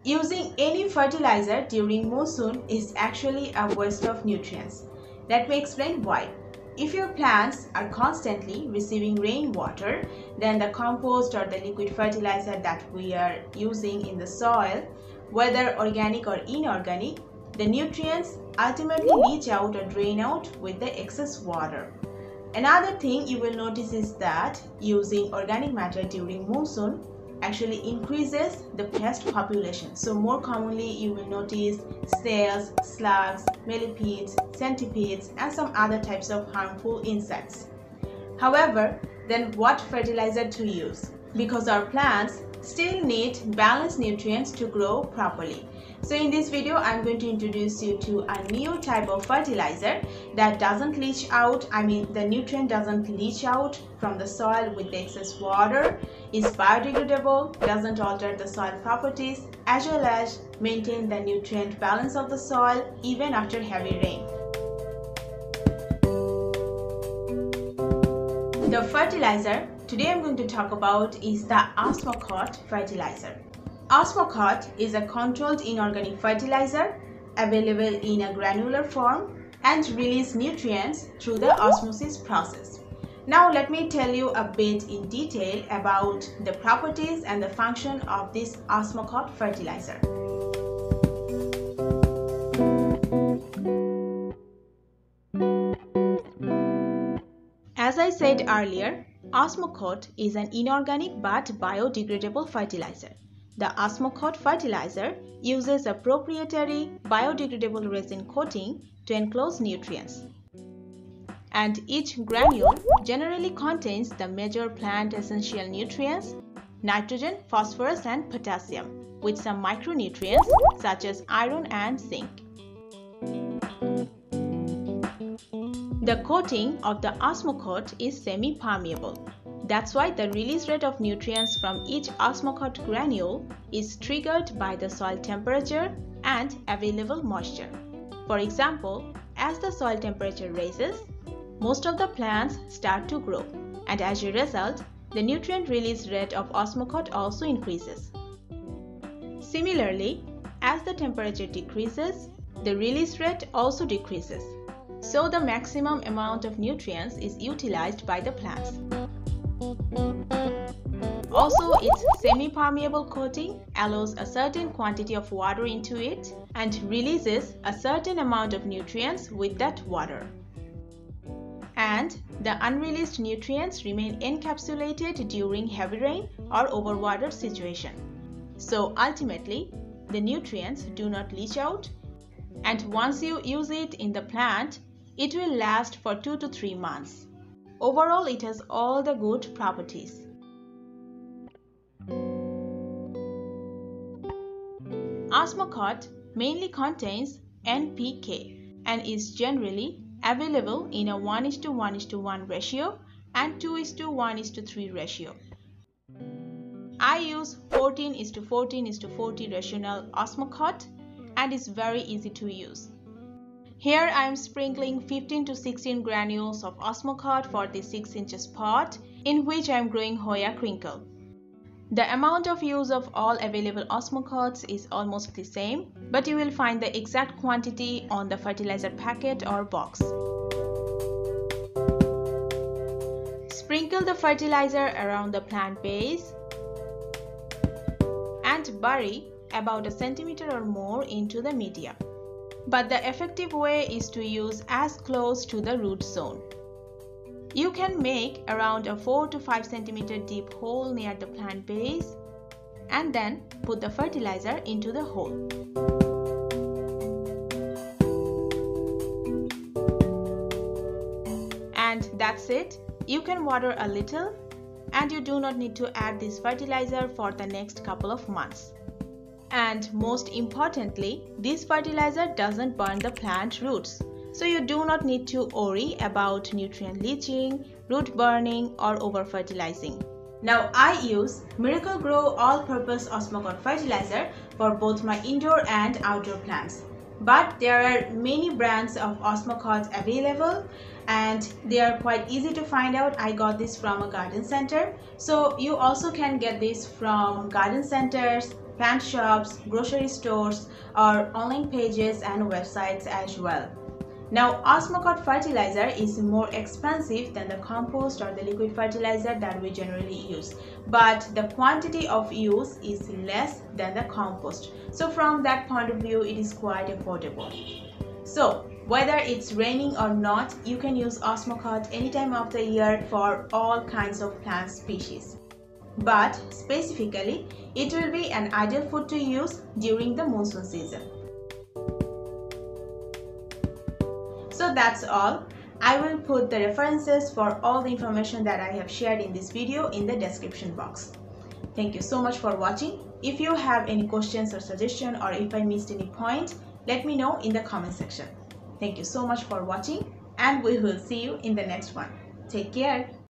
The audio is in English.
Using any fertilizer during monsoon is actually a waste of nutrients. Let me explain why. If your plants are constantly receiving rainwater, then the compost or the liquid fertilizer that we are using in the soil, whether organic or inorganic, the nutrients ultimately leach out or drain out with the excess water. Another thing you will notice is that using organic matter during monsoon actually increases the pest population. So more commonly you will notice snails, slugs, millipedes, centipedes and some other types of harmful insects. However, then what fertilizer to use? Because our plants still need balanced nutrients to grow properly. So in this video, I'm going to introduce you to a new type of fertilizer that doesn't leach out, the nutrient doesn't leach out from the soil with the excess water, is biodegradable, doesn't alter the soil properties, as well as maintain the nutrient balance of the soil even after heavy rain. The fertilizer today I'm going to talk about is the Osmosis fertilizer. Osmosis is a controlled inorganic fertilizer available in a granular form and release nutrients through the osmosis process. Now let me tell you a bit in detail about the properties and the function of this Osmosis fertilizer. As I said earlier, Osmosis is an inorganic but biodegradable fertilizer. The Osmosis fertilizer uses a proprietary biodegradable resin coating to enclose nutrients. And each granule generally contains the major plant essential nutrients, nitrogen, phosphorus and potassium, with some micronutrients such as iron and zinc. The coating of the Osmosis is semi-permeable. That's why the release rate of nutrients from each Osmosis granule is triggered by the soil temperature and available moisture. For example, as the soil temperature raises, most of the plants start to grow, and as a result, the nutrient release rate of Osmosis also increases. Similarly, as the temperature decreases, the release rate also decreases. So the maximum amount of nutrients is utilized by the plants. Also, its semi-permeable coating allows a certain quantity of water into it and releases a certain amount of nutrients with that water. And the unreleased nutrients remain encapsulated during heavy rain or overwater situation. So ultimately, the nutrients do not leach out, and once you use it in the plant, it will last for 2 to 3 months. Overall, it has all the good properties. Osmosis mainly contains NPK and is generally available in a 1:1:1 ratio and 2:1:3 ratio. I use 14:14:40 rational Osmosis and is very easy to use. Here I am sprinkling 15 to 16 granules of Osmosis for the 6 inches pot in which I am growing Hoya crinkle. The amount of use of all available Osmosis is almost the same, but you will find the exact quantity on the fertilizer packet or box. Sprinkle the fertilizer around the plant base and bury about a centimeter or more into the media. But the effective way is to use as close to the root zone. You can make around a 4 to 5 centimeter deep hole near the plant base and then put the fertilizer into the hole. And that's it. You can water a little and you do not need to add this fertilizer for the next couple of months. And most importantly, this fertilizer doesn't burn the plant roots. So you do not need to worry about nutrient leaching, root burning or over-fertilizing. Now I use Miracle Grow all-purpose Osmosis fertilizer for both my indoor and outdoor plants. But there are many brands of Osmosis available and they are quite easy to find out. I got this from a garden center. So you also can get this from garden centers, plant shops, grocery stores, or online pages and websites as well. Now, Osmocote fertilizer is more expensive than the compost or the liquid fertilizer that we generally use, but the quantity of use is less than the compost. So from that point of view, it is quite affordable. So whether it's raining or not, you can use Osmocote any time of the year for all kinds of plant species. But specifically, it will be an ideal food to use during the monsoon season. So that's all. I will put the references for all the information that I have shared in this video in the description box. Thank you so much for watching. If you have any questions or suggestions, or if I missed any point, let me know in the comment section. Thank you so much for watching, and we will see you in the next one. Take care.